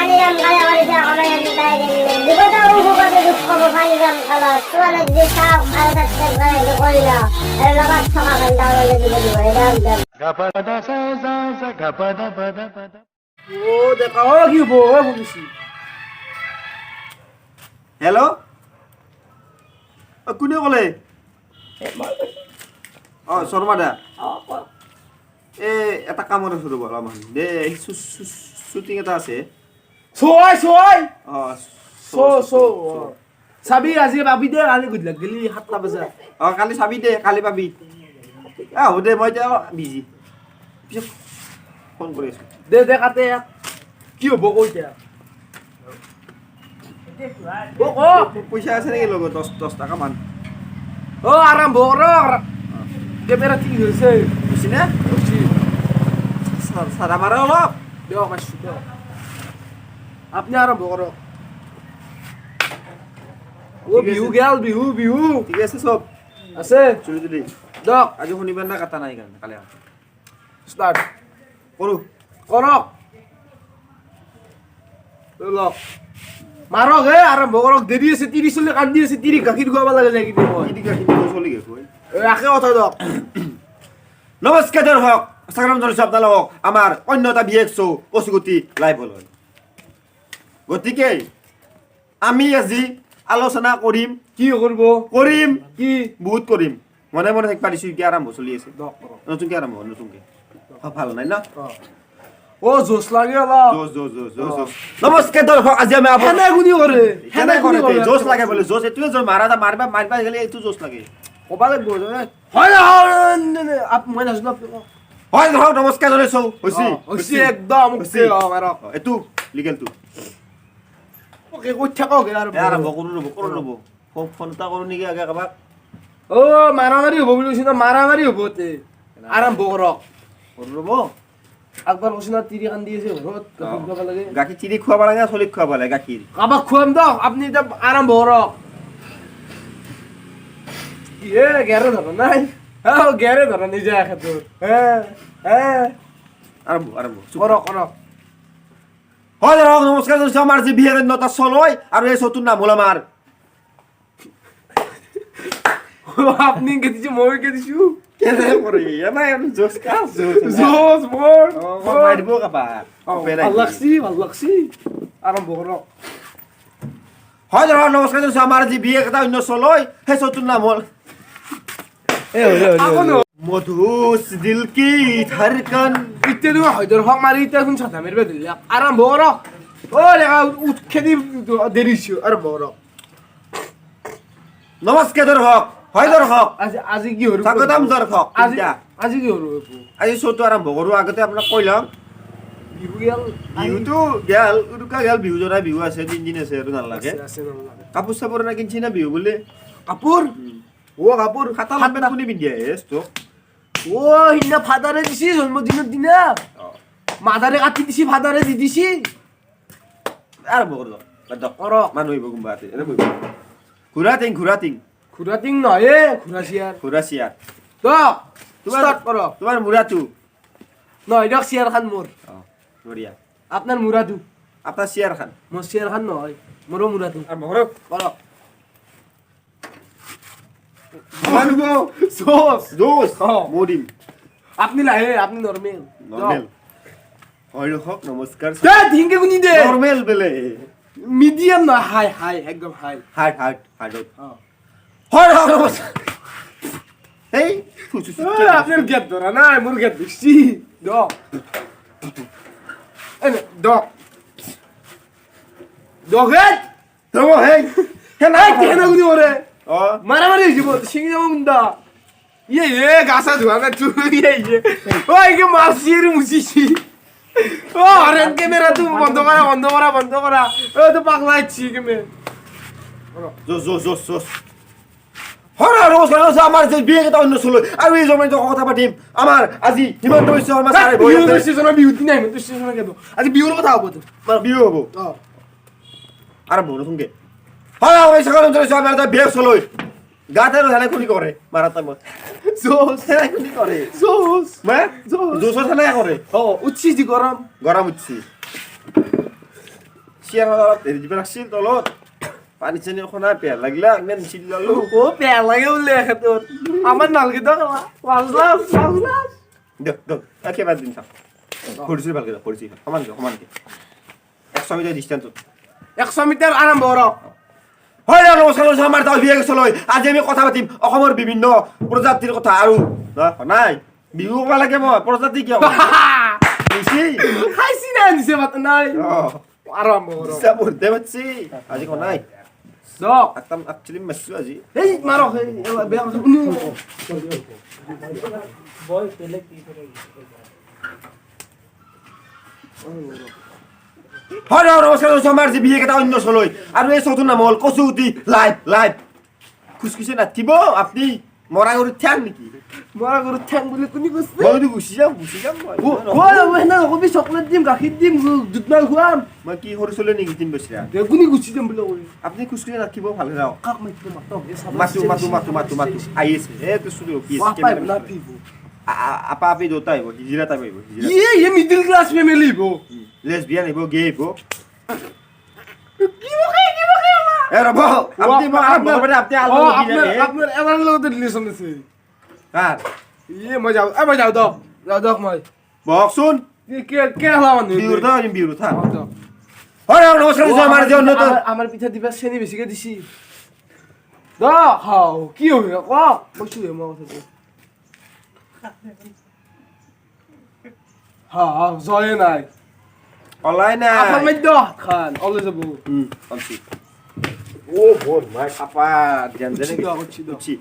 পানিরাম খালা বাড়িতে আমার এমনি তাই গেলেন বিপদ উপপদে দুঃখ পানিরাম খালা তোরা যে সব ভালো থাকতে পারে কইলা এর লাগাত থাকা গান দাঁড়ালে দিবে দিবে এটা একদম gapada sa sa sa gapada pada pada ও দেখা ও কি হবো ও বলিছি হেল্ল' কোনে ক'লে অঁ শৰ্মা দা এই এটা কামত আছোঁ ৰ'ব অলপমান দে শ্বুটিং এটা আছে সই সই অঁ চাবি আজি পাবি দে কালি গধূলি গেলি 7টা বজাত অঁ কালি চাবি দে কালি পাবি হ'ব দে মই এতিয়া বিজি পিছত ফোন কৰি আছোঁ দে দে কাটে কি হ'ব কৈ এতিয়া পইচা আছে নেকি লগত 10 টকামান ও আৰম্ভ কৰ কেমেৰা ঠিক হৈছে বুজি নে চাদা মাৰে অলপ দিয়ক পাইছোঁ দিয়ক আপুনি আৰম্ভ কৰক ও বিহু গেল বিহু বিহু ঠিক আছে চব আছে চুলি তুলি দিয়ক আজি শনিবাৰ না কাটা নাই কাৰণে কালি ষ্টাৰ্ট কৰোঁ কৰক লওক মাৰক হে আৰম্ভ কৰক দেৰি আছে 30 চলি কান্দি আছে 30 গাখীৰ খুৱাব লাগে যায় কিন্তু মই চলি গৈ একে কথা দিয়ক নমস্কাৰ দৰ্শক স্বাগতম জনাইছোঁ আপোনালোকক আমাৰ অন্য এটা বিশেষ শ্ব' কচুগুটি লাইভলৈ গতিকে আমি আজি আলোচনা কৰিম কি কৰিব কি বহুত কৰিম মনে মনে থাকিব পাৰিছোঁ এতিয়া আৰম্ভ চলি আছে দিয়ক কৰক নতুনকৈ আৰম্ভ হ'ল নতুনকৈ ভাল নাই ন ও জোচ লাগে অলপ নমস্কাৰ দৰ্শক আজি আমি হেনে গুনি কৰে হেনে গুনি কৰে জোচ লাগে বোলে জোচ এইটোৱে জোচ মাৰিবা গ'লে এইটো জোচ লাগে ক'ব লাগিব হয় মই নাজানো হয় দৰ্শক নমস্কাৰ জনাইছোঁ হৈছে একদম মাৰক এইটো লিগেলটো অকে কৈ থাকক আৰু আৰম্ভ কৰোঁ ৰ'ব ফোন এটা কৰোঁ নেকি আগে কাৰোবাক ও মাৰামাৰি হ'ব বুলি কৈছে ন মাৰামাৰি হ'ব তে আৰম্ভ কৰক কৰোঁ ৰ'ব একবাৰ কৈছে ন তিৰি কান্দি আছে ঘৰত গাখীৰ খুৱাব লাগে গাখীৰ চিৰি খুৱাব লাগে চলিক খুৱাব লাগে গাখীৰ কাৰোবাক খুৱাম দিয়ক আপুনি এতিয়া আৰম্ভ কৰক এ গেৰে ধৰা নাই গেৰে ধৰা নিজে এখেতৰ আৰম্ভ কৰক কৰক হয় দৰ্শক নমস্কাৰ জনাইছোঁ আমাৰ যি বিশেষ অন্য এটা চলয় আৰু এই শ্ব'টোৰ নাম হ'ল আমাৰ আপনি কে দিছো মই কে দিছো কেনে কৰে এমাই জোচ কাজ জোচ মোৰ মাৰিব কাবাক ভাল লাগছি আৰম্ভ কৰক হয় দৰ্শক নমস্কাৰ জনাইছোঁ আমাৰ যি বিশেষ এটা অন্য চলয় সেই শ্ব'টোৰ নাম হ'ল মধুস দিল কি ধড়কন এতিয়া তুমি হয়দৰ হক মাৰি এতিয়া কোন চাথা মাৰিব দিলে আৰম্ভ কৰক ও লেখা উৎখেদি দেৰিছো আৰম্ভ কৰক নমস্কাৰ দৰ্শক হয় দৰ্শক আজি কি হৰু স্বাগতম দৰ্শক আজি কি হৰু আজি শ্ব'টো আৰম্ভ কৰোঁ আগতে আপোনাক কৈ লওঁ বিহু গেল বিহুটো গেল উৰুকা গেল বিহু জৰা বিহু আছে 3 দিন আছে আৰু নালাগে আছে নালাগে কাপোৰ চাপোৰ না কিনছি না বিহু বুলি কাপোৰ ও কাপোৰ খাতা লাম্বেন কোনে পিন্ধি আহে ষ্টক ও হিনা ফাদাৰে দিছি জন্মদিনৰ দিনা মাদাৰে কাটি দিছি ফাদাৰে দি দিছি আৰম্ভ কৰোঁ কৰক মানুহ আহিব কোনোবাতে এনে বহিব ঘূৰা খুৰাটিং নহয় চিয়াৰ দক ষ্টাৰ্ট কৰক তোমাৰ মুৰাটো নহয় দিয়ক চিয়াৰ খান মোৰ বঢ়িয়া আপোনাৰ মুৰাটো আপোনাৰ চিয়াৰ খান মোৰ চিয়াৰ খান নহয় মোৰো মুৰাটো আৰম্ভ কৰক কৰক জোচ মৰিম আপনি লাহে আপনি নৰ্মেল নৰ্মেল হয় দৰ্শক নমস্কাৰ দে ধিংকে গুনি দে নৰ্মেল বেলে মিডিয়াম না হাই একদম হাই হাৰ্ড হয় দৰ্শক নমস্কাৰ এই আপনাৰ গেট ধৰা নাই মোৰ গেট বেশি দক এনে দক দগেট ৰ'ব হেই নাই কেন গুনি ওরে অঁ মারামারি হইছে বল সিঙ্গি মুন্ডা ইয়ে গাছা ধোয়া না তুই ইয়ে ওই কে মাসির মুসিছি ও আরে ক্যামেরা তুই বন্ধ করা ও তো পাগলা আছি কেমে জোচ হয় নমস্কাৰ আমাৰ যে বিয়ে এটা অন্য চলো আৰু এই জমাই কথা পাতিম আমাৰ আজি হিমন্ত বিশ্ব শৰ্মা ছাৰে বিহু দিন আহিম তুই স্টেশনে কেতো আজি বিহুৰ কথা হবো তো বিহু হ'ব আৰম্ভ নতুনকৈ হয় আমি স্বাগতম জনাইছোঁ আমাৰ এটা বিয়ে চলৈ গাতে আৰু হেনে খুলি কৰে মাৰা টাইমত হেনে খুলি কৰে জোচৰ হেনে কৰে উঠছি যি গৰম গৰম উঠছি চিয়াৰত হেৰি দিব লাগছিল তলত পানী চানী খনা বেয়া লাগিলা ইমান চিল লালো ও বেয়া লাগে বলে এখেতর আমার নালগে তো পাঁচলাস দেখ দেখ একেবারে দিন থাক পড়ছি ভালকে পড়ছি সমানকে 100 মিটার ডিস্টেন্সত 100 মিটার আরম্ভ কর হয় নমস্কাৰ আমাৰ দল বিয়ে গৈছলৈ আজি আমি কথা পাতিম অসমৰ বিভিন্ন প্ৰজাতিৰ কথা আৰু নাই বিহু ক'ব লাগে মই প্ৰজাতি কিয় বুজি খাইছি না নিছে মাত নাই আৰম্ভ কৰ চাপৰ দেবছি আজি কোন নাই দক একদম একচুয়ালি মেসু আজি এই মারো বেয়া কথা শুনি হয় নমস্কাৰ আমাৰ যে বিয়ে কেইটা অন্য চলৈ আৰু এই চতুৰ নাম হ'ল কচুগুটি লাইভ খুচখুচি নাথিব আপুনি মৰা কৰি ঠ্যাং নেকি মরা গরু ঠ্যাং বলে কোনি কইছে মই গুচি যাম মই ও না কবি চকলেট দিম গাখীর দিম দুধ মাল খুয়াম মই কি সৰু চলৈ নেকি 3 বছৰীয়া কোনি গুছি দিম বলে কই আপুনি খুচখুচি নাথিব ভালে যাওক কাক মাইতো মাতো আহি আছে এই তো শুধু কি পাই না পিবো আপা আপি দুটা আহিব হিজিৰা টাইপ আহিব ये मिडिल क्लास फैमिली बो লেসবিয়ান আহিব গে আহিব কি বকে এ ৰব আপুনি মই আৰম্ভ কৰি আপুনি আলো আপনার এবার লোক রিলেশন আছে কার ये मजा जाओ মই বকচোন কে হলা মানু বিউর থা হয় নমস্কাৰ আমাৰ যে অন্য আমার পিঠা দিবা চেনি বেছিকে দিছি দ হাও কি হবে ক কইছো মই কথা হা জয় নাই অলাই নাই আপনার মধ্য খান অলওয়েজ যাব আমছি ও বোন মাই আপা জানজনে করছি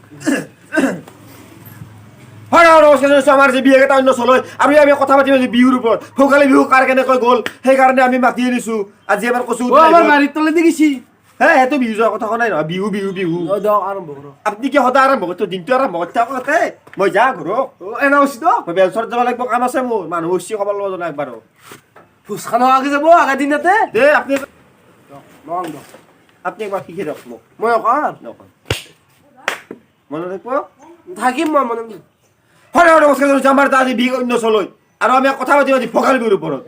হয় নমস্কাৰ আমাৰ যে বিয়ে কেইটা অন্য চলৈ আৰু আমি কথা পাতিম বিহুৰ ওপৰত ভোগালী বিহু কাৰ কেনেকৈ গ'ল সেইকাৰণে আমি মাতি আনিছো আজি এবাৰ কৈছো ও আমাৰ বাড়িৰ তলে দেখিছি হে এটো বিহু যোৱাৰ কথা নাই নহয় বিহু দাও আৰম্ভ কৰো আপুনি কি সদায় আৰম্ভ কৰতে দিনটো আৰম্ভ কৰতে আগতে মই যা ঘৰ ও এনা উছি তো মই বেলচৰত যাব লাগিব কাম আছে মোৰ মানুহ উচি খবৰ ল'ব জানা একবাৰো ফুসখানো আগে যাব আগা দিনতে দে আপুনি নং দ আপুনি একবাৰ শিকি দিয়ক মোক মই অকাৰ নকয় মনত ৰাখিব থাকিম মই মনে হয় নমস্কাৰ আমাৰ আজি বিহু অন্য চলৈ আৰু আমি কথা পাতিম আজি ভোগালী বিহুৰ ওপৰত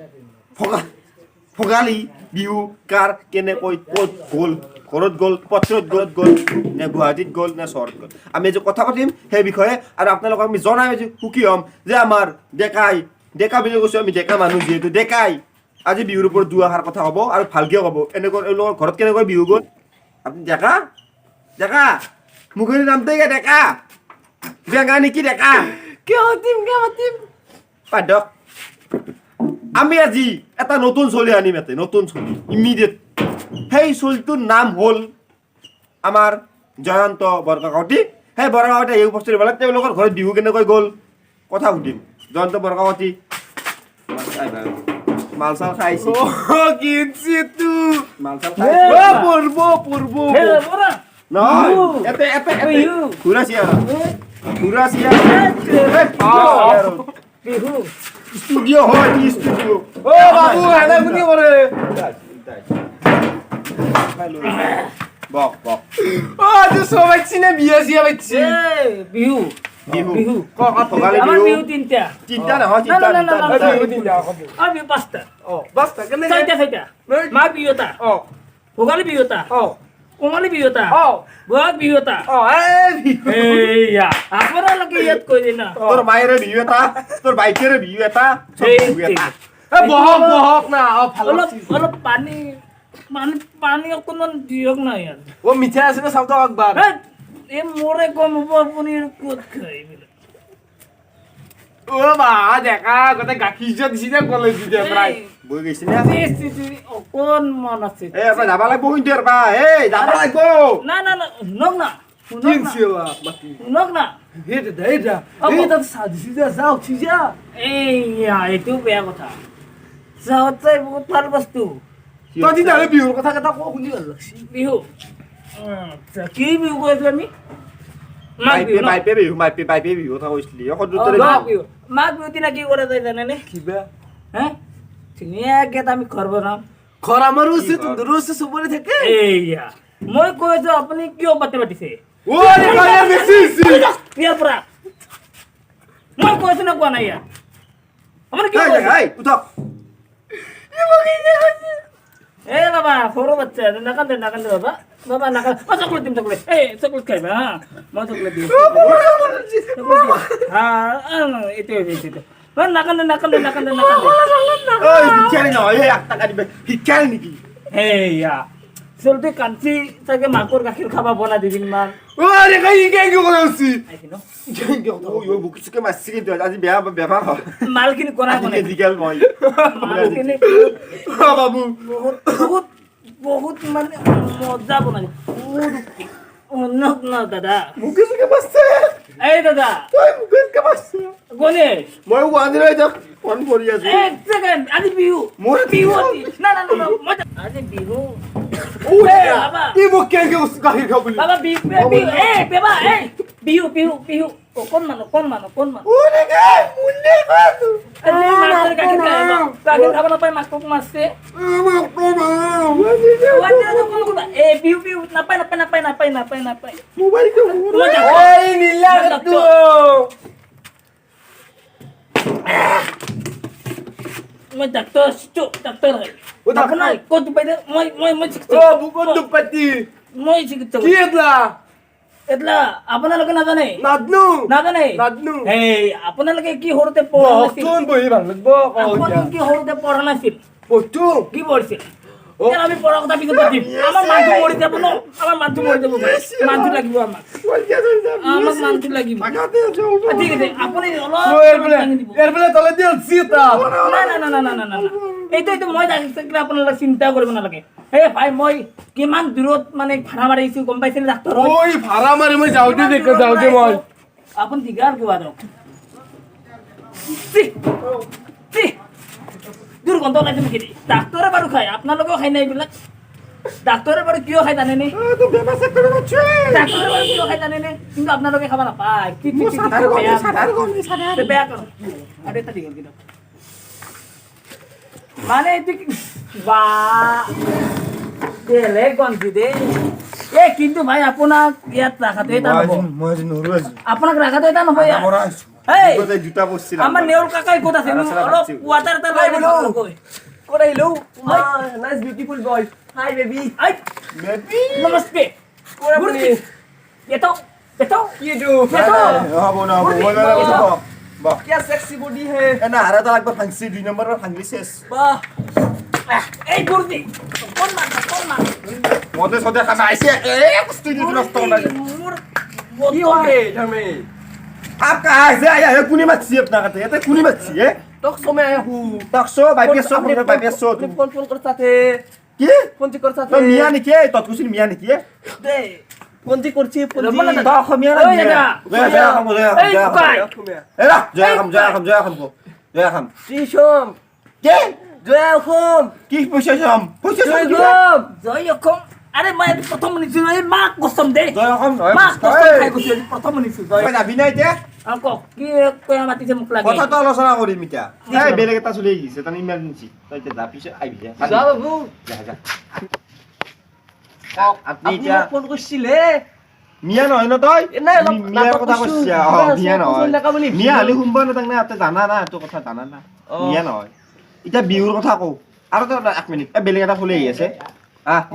ভোগালী বিহু কাৰ কেনেকৈ ক'ত গ'ল ঘৰত গ'ল পথাৰত গ'ল নে গুৱাহাটীত গ'ল নে চহৰত গ'ল আমি যে কথা পাতিম সেই বিষয়ে আৰু আপোনালোকক আমি জনাই আছো সুখী হ'ম যে আমাৰ ডেকা বুলি কৈছোঁ আমি ডেকা মানুহ যিহেতু ডেকাই আজি বিহুৰ ওপৰত দুআষাৰ কথা ক'ব আৰু ভালকৈ ক'ব এনেকৈ এওঁলোকৰ ঘৰত কেনেকৈ বিহু গ'ল আপুনি ডেকা মুখেৰি নামটোৱে ডেকা বেঙা নেকি ডেকা কে হতিম পাঠক আমি আজি এটা নতুন চলি আনিম ইয়াতে নতুন চলি ইমিডিয়েট সেই চলিটোৰ নাম হ'ল আমাৰ জয়ন্ত বৰকাকতি সেই বৰকাকতি এই উপস্থিত হ'লে তেওঁলোকৰ ঘৰত বিহু কেনেকৈ গ'ল কথা সুধিম জয়ন্ত বৰকাকতি মাল চাল খাইছে ও কিনছি তু মাল চাল ও পূৰ্ব নহয় এতে ঘূৰাছি আৰু বিহু ষ্টুডিঅ' হয় ষ্টুডিঅ' ও বাবু এনা কোনি করে বক ও তুই সবাই চিনে বিয়া বাইছি বিহু বিহু ভোগালী আমার বিহু বিহু তিনটা তিনটা নহয় তিনটা বিহু দিন যাও কব আর বিহু পাঁচটা ও বাস্তা কেনে ছয়টা মা বিহুটা ও ভোগালী বিহুটা ও কঙালী বিহুটা ও বহাগ বিহুটা ও এইয়া আপোনালোকে ইয়াত কৈ দিনা তোৰ মায়েৰে বিহু এটা তোৰ বাইকেৰে বিহু এটা চব বিহু এটা বহক না ও ভালো অলপ অলপ পানী অকণমান দিয়ক না ইয়াত ও মিঠা আছে না সাউথ আকবার হেই, এই মোৰে কম হ'ব আপুনি ক'ত খাই বোলে ও বা দেখা গতে গাখীৰ যে দিছি যে কলেজ দিছে প্ৰায় বৈ গৈছে নে অকণমান আছে এই আপোনাৰ যাব লাগিব কিন্তু এৰপা এই যাব লাগিব না শুনক না কিনছিলা বাকি শুনক না হেটা এটা সাদিছি যে যাও ছিজা এইয়া এইটো বেয়া কথা চাহত চাই বহুত ভাল বস্তু তই দিন আৰু বিহুৰ কথা কেইটা কওঁ শুনি ভাল লাগছি বিহু আচ্ছা কি বিহু কৈ আছো আমি মাঘ বিহু ন? বাইপে বিহু কথা কৈছিলি অ, মাঘ বিহু মাঘ বিহু দিনা কি কৰা যায় জানেনে কিবা হে ধুনীয়াকে এটা আমি ঘৰ বনাম ঘৰ আমাৰো আছে তোৰো আছে চবৰে থাকে এইয়া মই কৈ আছো আপুনি কিয় পাতিছে ও দেখা ইয়াৰ বেছি ইয়াৰ পৰা মই কৈ আছো না কোৱা নাই ইয়াত আপুনি কিয় কৈ আছে? উঠক এই বাবা সৰু বাচ্চা নাকান্দে নাকান্দে বাবা বাবা নাকান্দে চকলেট দিম চকলেট এই চকলেট খাইবা হা মই চকলেট দিম হ্যাঁ এইটো নাকান্দে নাকান্দে নাকান্দে নাকান্দে ওই ভিক্ষাৰী নহয় এই 1 টাকা দিবে ভিক্ষাৰী নেকি হেয়া চলতে কাঞ্চি চাগে মাকৰ গাখীৰ খাবা বনা দিবিন মান ও আরে কাই কে কি কথা হচ্ছে ওই ওই বুকুচকে মারছি কিন্তু আজি বেয়া বেমাৰ হয় মালখিনি কৰা কোনে মেডিকেল মই মালখিনি বাবু বহুত বহুত বহুত মানে মজা বনাই অন্য না দাদা বুকুচকে মারছে এই দাদা ওই বুকুচকে মারছে গণেশ মই ওয়ান রে যাক ফোন করি আছি এক সেকেন্ড আজি বিহু মোর বিহু না না না মজা আজি বিহু ও বাবা কি মোক কে কি গাহির খাবলি বাবা বিহু বিহু এই বেবা এই বিহু বিহু বিহু ও কোন মানুহ ওরে গে মুন্ডে বাতু আজি মাকৰ গাখীৰ খাব নাপায় মাকক মাৰছে এই বিহু বিহু নাপায় মোবাইল কে মজা ওই নীলা তু মই ডাক্তৰ ও ডাক্তৰ নাই ক'ত বাইদে মই ও বুকন দুপতি মই চিকিৎসক কি এতলা এতলা আপোনালোকে নাজানে নাদনু নাজানে এই আপোনালোকে কি সৰুতে পঢ়া নাছিল কোন বহি ভাল লাগব আপুনি কি সৰুতে পঢ়া নাছিল পটু কি পঢ়িছিল এতিয়া আমি পঢ়া কথা পিছত পাতিম আমাৰ মানটো মৰি যাব ন আমাৰ মানটো মৰি যাব মানটো লাগিব আমাক মানটো লাগিব ঠিক আছে আপুনি অলপ দাঙি দিব এরবেলা তলে দি সিতা না এইটো মই ডাক্তৰ আপোনালোকে চিন্তা কৰিব নালাগে হে ভাই মই কিমান দূৰত মানে ভাড়া মাৰিছো গম পাইছেনে ডাক্তৰ ওই ভাড়া মাৰি মই যাওতে দেখে যাওতে মই আপুনি দিগাৰ কিবা দিয়ক দুৰ্গন্ধ ওলাইছে নেকি ডাক্তৰে বাৰু খায় আপোনালোকেও খাই নাই এইবিলাক ডাক্তৰে বাৰু কিয় খাই জানেনে তো ব্যবসা কৰে বচ্চে ডাক্তৰে বাৰু কিয় খাই জানেনে কিন্তু আপোনালোকে খাব নাপায় বেয়া কৰক আৰু এটা দীঘল কিনক মানে এইটো বা দেলে গন্ধি দে এ কিন্তু ভাই আপোনাক ইয়াত ৰাখাটো এটা নহ'ব মই নৰু আছো আপোনাক ৰাখাটো এটা নহ'ব ইয়াত এই গতে জুতা পৰছিল আমাৰ নেউল কাকাই ক'ত আছে অলপ ৱাটাৰ এটা লৈ আহিব What are you? Nice, beautiful boy. Hi, baby. I baby namaste What are you? বেটো You do. হ'ব না মই বাহ क्या sexy body है. এনা হারাটা লাগবে ফাংসি 2 নম্বরের ফাংলি শেষ वाह. এই গুরদি কোন মান মতে সদে খানা আইছে এ স্টুডিও নষ্ট নাই মোর কি হবে ধর্মে? আপ কা আইছে আয়া কোনি মাছি আপনা কাতে এতে কোনি মাছি এ तो समय हूँ. তাকসো বাইপেসো ফোন বাইপেসো अपने फोन करता थे. কি फोन करता তো थे. মিয়া নেকি তত কুছিন মিয়া নেকি दे. Phone करছি phone. তো খমিয়া না ওই দাদা। জয়া খাম এই কাই এরা জয়া খাম জয়া খাম 지som. কে 조야홈. কি পয়সা খাম 조야홈. জয় অকম আরে মই প্রথম শুনিছো এই মাক কসম দে জয়া খাম নহয় মাক কসম খাই গৈছো প্ৰথম শুনিছো জয় যাবি না এতিয়া আকৌ কি কয়া মাতিছে মোক লাগে কথাটো আলোচনা কৰিম এতিয়া এই বেলেগ এটা চলি আহিছে তাৰ ইমাৰ্জেন্সি তই এতিয়া যা পিছে আহিবি যা যা বাবু. যা আপনি ফোন করছিলে. মিয়া নহয় ন তই এ নাই, অলপ মিয়াৰ নাটক কথা কৰিছো। কৈছা মিয়া ফোন নহয় দেখা বুলি মিয়া হলি শুনবা না তাক না তই জানা না তোৰ কথা জানা না মিয়া নহয় এতিয়া বিহুৰ কথা কওঁ আৰু তই 1 মিনিট এই বেলেগ এটা চলি আহি আছে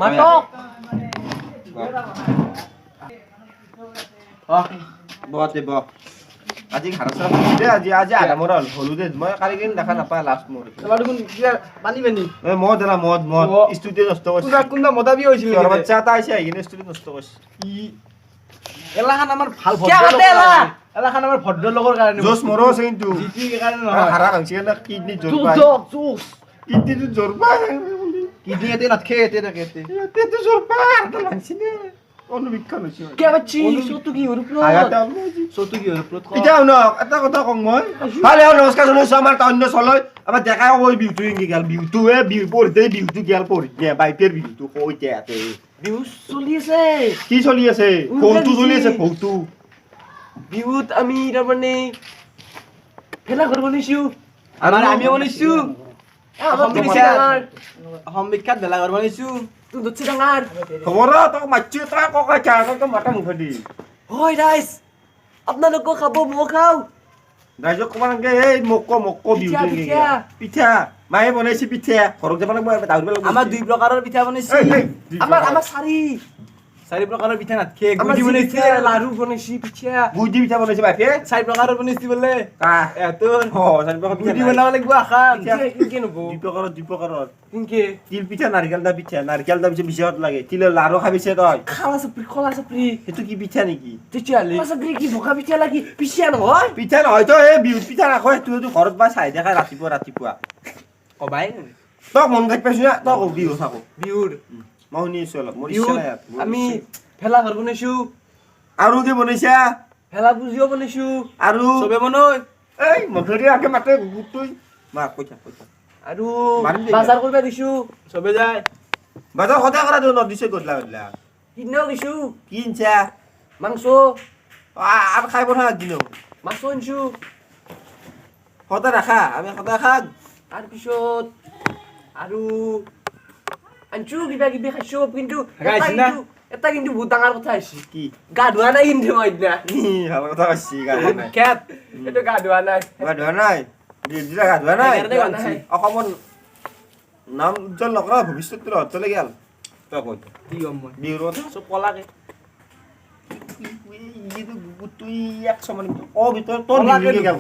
মাতক. বহতে বহ আজি ঘাৰচা দে আজি আধা মৰা হলু দে মই কালি দিন দেখা নাপায় লাষ্ট মোৰ এবাৰ কোন পানি পানি এই মদ এলা মদ ষ্টুডিও নষ্ট কৰিছে কোনটা মদাবি হইছিল তোৰ বাচ্চা এটা আহিছে আহি কিনে ষ্টুডিও নষ্ট কৰিছে এলাখান আমাৰ ভাল কিয়া ভদ্ৰ মাতে এলা? এলাখান আমাৰ ভদ্ৰ লগৰ কাৰণে জোচ মৰো আছে কিন্তু জিতি কাৰণে হাৰা ভাঙছি না কিডনি জোৰ চুপ পায় চুপ চুপ. কিডনিটো জোৰ পায় কিডনি এতে না খেয়ে এতে না খেতে তেটো জোৰ পায় এটা ভাঙছি নে অনুবীক্ষণ হৈছে কে বাচ্চি সত্যি কি ওর উপর. আগাতে অলপ সত্য কি হল প্রথম এতিয়া শুনক এটা কথা কওঁ মই ভালে নমস্কাৰ জনাইছোঁ আমাৰ এটা অন্য চলয় আমাৰ ডেকা কৈ বিহুটো এংগি গেল বিহুটোৱে বিহু পঢ়িতে বিহুটো গেল পঢ়ি নে বাইতেৰ বিহুটো কৈ ইয়াতে বিহু চলি আছে. কি চলি আছে ভৌটো চলি আছে ভৌটো বিহুত আমি তাৰমানে ভেলা ঘৰ বনাইছো. আমি বনাইছো আমাৰ বেছি ডাঙৰ. অসম বিখ্যাত ভেলাঘৰ বনাইছো তোৰ দচ্ছি ডাঙৰ. খবৰ তই মাতছি তই ককাই তই মাতা মুখেদি হয় ৰাইজ. আপোনালোকক খাব মই খাওঁ. ৰাইজক ক'ব নালাগে এই মক বিহুটো পিঠা, পিঠা মায়ে বনাইছে পিঠা ঘৰত যাব লাগিব দাউৰিব লাগিব আমাৰ 2 প্ৰকাৰৰ পিঠা বনাইছে আমাৰ চাৰি প্ৰকাৰৰ পিঠা নাথকে গুড়ি বনাইছে লাৰু বনাইছে পিঠা গুড়ি পিঠা বনাইছে বাপে 4 প্ৰকাৰৰ বনাইছে বোলে এটোৰ চাৰি প্ৰকাৰ গুড়ি বনাব লাগিব আখান কি নব দুই প্ৰকাৰৰ কিনকে তিল পিঠা নাৰিকল দা পিঠা নাৰিকল দা পিঠা বিশেষত লাগে তিলৰ লাৰু খাবিছে তই খালা চপৰি খলা চপৰি সেইটো কি পিঠা নেকি তেতিয়ালে চপৰি কি ভকা পিঠা লাগি পিছিয়া নহয় পিঠা নহয় তই এই বিহুত পিঠা নাখায় তুই ঘৰত বা চাই দেখা ৰাতিপুৱা কবাই তই মন গাই পাইছ না তই কবি কথা কো বিহুৰ মই শুনি আছো অলপ মোৰ বিহুত ইচ্ছা নাই আমি ভেলা ঘৰ বনাইছো আৰু কি বনাইছা ভেলা পুজিও বনাইছো আৰু চবে বনাই এই মধুৰি আগে মাতে গুটুই মা কৈছা আৰু মাৰিম দে বাজাৰ কৰিব দিছো চবে যায় বাজাৰ সদায় কৰা দিও নদিছে গদলা কিনাও দিছো কিনছা মাংস আৰু খাই পঠা দিন মাছ আনিছো সদায় ৰাখা আমি সদায় খাক তাৰপিছত আৰু আনছো কিবা কিবি খাইছো কিন্তু এটা কিন্তু বহুত ডাঙৰ কথা হৈছে কি গা ধোৱা নাই কিন্তু মই দিনা ভাল কথা কৈছি গাধা নাই কেট এইটো গা ধোৱা নাই গাধা নাই দিদিৰা গাধা নাই সেইকাৰণে গা নাই। অসমৰ নাম উজ্জ্বল নকৰা ভৱিষ্যতটো হতলে গেল তই কৈ কি গম মই বিহুৰ চব কলাকে ইটো গুটুই 100 মান অ ভিতৰ তোৰ ৰিংগে গেল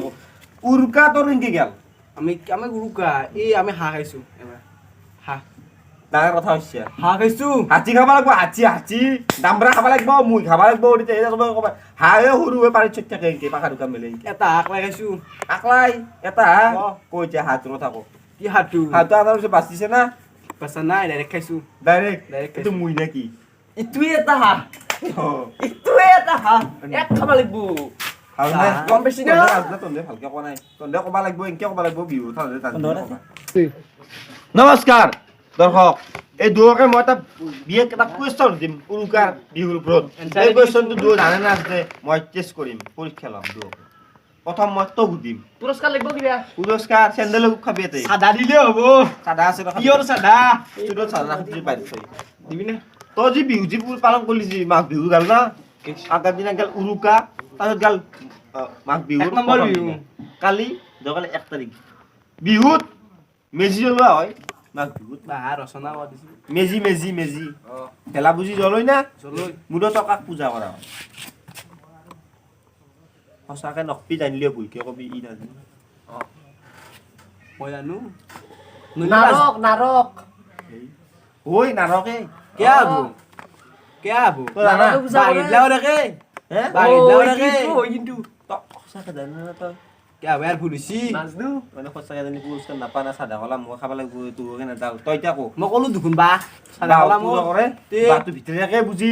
উৰুকা তোৰ ৰিংগে গেল আমি গুৰুকা এই আমি হাঁহ খাইছো এবাৰ হাঁহ ডাঙৰ কথা হৈছে হাঁহ খাইছো হাতী খাব লাগিব হাতী দামৰা খাব লাগিব মুই খাব লাগিব তেতিয়া চবে ক'ব হাঁহে সৰু হৈ পাৰি চট থাকে এনেকে পাখা দোকান মেলে এটা হাঁহ খাই খাইছো আকলাই এটা হাঁহ অ। কৈ এতিয়া হাঁহটোৰ কথা কওঁ কি হাঁহটো হাঁহটো আনাৰ পিছত বাচিছে না পাছা নাই ডাইৰেক্ট খাইছো ডাইৰেক্ট Direct এইটো মুই নে কি ইটোৱে এটা হাঁহ ইটোৱে এটা হাঁহ এক খাব লাগিব ভাল নাই গম পাইছি না? তন্দে ভালকে কোৱা নাই তন্দে ক'বা লাগিব এনকে ক'বা লাগিব বিহু নমস্কাৰ দৰ্শক এই দুয়োকে মই এটা বিশেষ এটা কুৱেশ্যন দিম উৰুকাৰ বিহুৰ ওপৰত এই কুৱেশ্যনটো দুয়ো জানে না আছে মই টেষ্ট কৰিম পৰীক্ষা ল'ম দুয়োকে প্ৰথম মই তোক সুধিম পুৰস্কাৰ লাগিব কিবা পুৰস্কাৰ চেণ্ডেল খাবি এতে চাদা দিলে হ'ব চাদা আছে কিয়ৰ চাদা তোৰ চাদা ৰাখি পাই দিছ দিবি না তই যি বিহু যি পালন কৰিলি যি মাঘ বিহু গাল না আগৰ দিনা গাল উৰুকা তাৰপিছত গাল মাঘ বিহু এক নম্বৰ বিহু। কালি যোৱাকালি 1 তাৰিখ বিহুত মেজি জ্বলোৱা হয় মাঘ বিহুত বা ৰচনা কৰা দিছো মেজি ভেলা বুজি জ্বলই না জলৈ মুদত টকাক পূজা কৰা হয় সঁচাকে নকপি জানিলেও ভুলকে কবি ই নাজানো মই জানো নাৰক নাৰক ঐ নাৰকে क्या আবু क्या আবু তই জানা বাগিলাও দেখে হে বাগিলাও দেখে কিন্তু তই সঁচাকে জানা না তই क्या বেয়াৰ ভুলিছি নাজনো মানে সঁচাকে জানি পুৰস্কাৰ নাপা না চাদা কলা মই খাব লাগিব তোৰ নেদাল তই এতিয়া কো মই ক'লো দেখোন বা চাদা বাহু কলা পূজা মোৰ কৰে তে বাহটো ভিতৰীয়াকে বুজি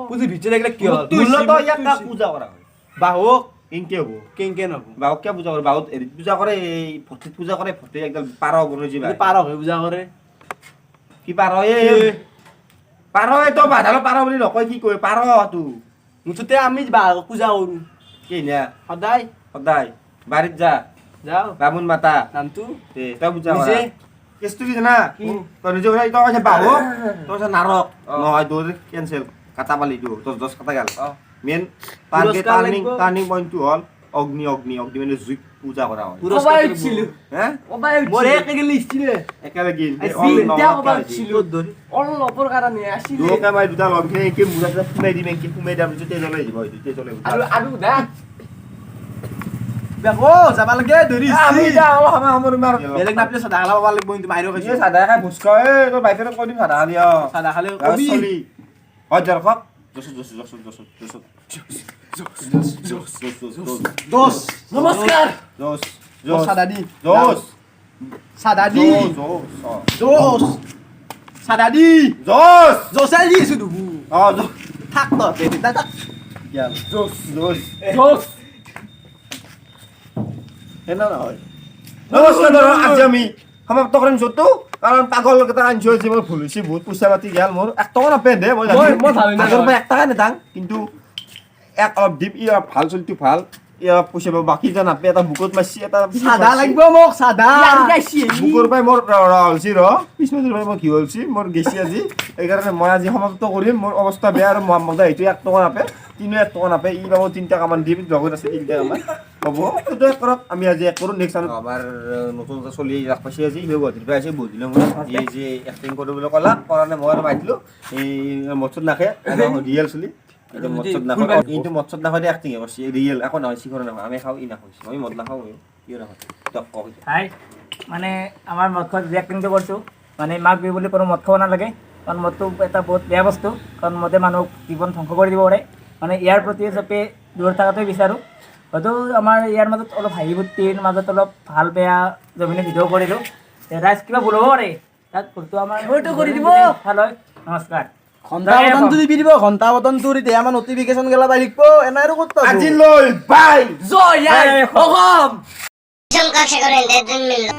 পুজি ভিতৰে লাগিলে কি হ'ল মূলত ইয়াক কাক পূজা কৰা হয় বাহুক কেনকে হ'ব কেংকে নব বাহুক কিয় পূজা কৰে বাহুত হেৰিত পূজা কৰে এই ভটিত পূজা কৰে ভটি একদম পাৰ বনাই যি পাৰ হৈ পূজা কৰে কি পাৰ পাৰ তো বাধালো পাৰ বুলি নকয় কি কয় পাৰ তো মুঠতে আমি বাহুক পূজা কৰো কি না সদায় সদায় বাৰীত যা যাও বামুণ মাতা নামটো তই পূজা কৰা নিজে কেছটো কি জানা তই নিজে তই কৈছে বাহু তই কৈছে নাৰক নহয় তোৰ কেনচেল কাটা পালি তো তোৰ 10 কাটা গেল মেইন পুৰস্কাৰ লাগিব। টাৰ্নিং পইণ্টটো হ'ল অগ্নি মানে জুই পূজা কৰা হয় পুৰস্কাৰ দিছিলো হে মোৰ একে গেলি ইষ্টিলে একেলগে অলপৰ কাৰণে আছিল দুয়োকে মই দুটা লগ খাই একে মূৰাতে সোমাই দিম একে সোমাই দিয়াৰ পিছত তেজলৈ দিব এইটো তেজলৈ আৰু দা বেকো যাবা লাগে ধৰি আমি যাওঁ আমাৰ বেলেগ নাপিলে চাদা খালা পাবা লাগিব কিন্তু মাইৰো এই খাইছো চাদা খাই ভোজ খাই তোৰ বাইফেৰে কৈ দিম চাদা খালি চাদা খালে গাঁৱত কবি চলি হয় দৰ্শক দোষ নমস্কাৰ চাদা দি জোচ চাদা দি জোচ দোষ চাদা দি জোচ জোচা দি আছো দুবু থাক ন তেতা থাক জোচ জোচ দোষ হেনা নহয় নমস্কাৰ দৰ্শক আজি আমি সমাপ্ত কৰিম য'তো কাৰণ পাগল কেইটা আনিছোঁ আজি মোৰ ভুল হৈছে বহুত পইচা পাতি গেল মোৰ 1 টকা নাপায় দে মই মই ভাবি নাই। আগৰ পৰা 1 টকা নেদাং কিন্তু এক অলপ দিম ই অলপ ভাল চলিটো ভাল পইচা পাব বাকী এটা নাপে এটা বুকত মাৰছি এটা সাদা লাগিব মোক সাদা বুকুৰ পৰাই মোৰ হলছি পিছ মাজৰ পৰাই মই ঘি হলছি মোৰ গেছি আজি সেইকাৰণে মই আজি সমাপ্ত কৰিম মোৰ অৱস্থা বেয়া আৰু মহম্মদে এইটো 1 টকা নাপে তিনিও 1 টকা নাপে ই বাবু 3 টকা মান দিম লগত আছে 3 টকা মান হ'ব সেইটো কৰক আমি আজি 1 কৰোঁ নেক্সট আমাৰ নতুন এটা চলি ৰাখ পাইছে আজি সেই গুৱাহাটীৰ পৰা আছে বহুত দিনৰ মূৰত এই যে এক্টিং কৰোঁ বুলি ক'লা কাৰণে মই আৰু মাতিলোঁ এই মৎসত নাখে ৰিয়েল চলি এটা মৎসত নাখায় কিন্তু মৎসত নাখায় এক্টিং কৰছি ৰিয়েল এখন নহয় শিখৰ নহয় আমি খাওঁ ই নাখাইছো আমি মদ নাখাওঁ কি নাখাওঁ তক কক হাই মানে আমাৰ মদ খোৱা ৰিয়েক্টিংটো কৰিছোঁ মানে মাঘ বিহু বুলি কোনো মদ খাব নালাগে কাৰণ মদটো এটা বহুত বেয়া বস্তু কাৰণ মদে মানুহক জীৱন ধ্বংস কৰি দিব পাৰে মানে ইয়াৰ প্ৰতি চবে দূৰত থকাটোৱে বিচাৰোঁ হয়তো আমাৰ ইয়াৰ মাজত অলপ হাঁহি ফূৰ্তিৰ মাজত অলপ ভাল বেয়া জমিনে ভিডিঅ' কৰিলোঁ ৰাইজ কিবা ভুল হ'ব পাৰে তাত ভুলটো আমাৰ হয়তো কৰি দিব। ভাল হয় নমস্কাৰ ঘণ্টা বটনটো দি দিব ঘণ্টা বটনটো দি আমাৰ নটিফিকেশ্যন গেলা পাই থাকিব এনে আৰু ক'ত পাব আজি লৈ বাই জয় আই অসম সংকাশে করেন 2 মিনিট